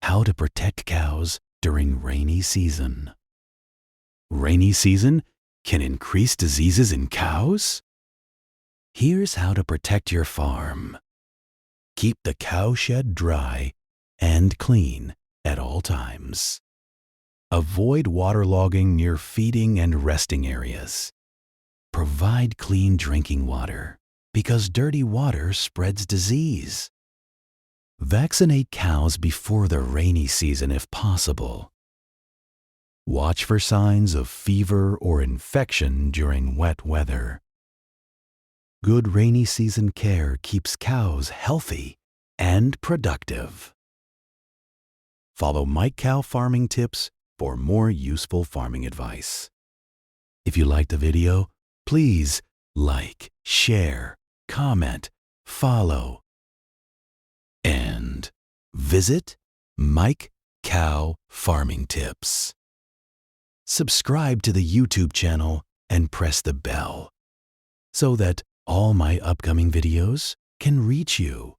how to protect cows during rainy season. Rainy season can increase diseases in cows? Here's how to protect your farm. Keep the cow shed dry and clean at all times. Avoid waterlogging near feeding and resting areas. Provide clean drinking water because dirty water spreads disease. Vaccinate cows before the rainy season if possible. Watch for signs of fever or infection during wet weather. Good rainy season care keeps cows healthy and productive. Follow Mike Cow Farming Tips for more useful farming advice. If you liked the video, please like, share, comment, follow, and visit Mike Cow Farming Tips. Subscribe to the YouTube channel and press the bell so that all my upcoming videos can reach you.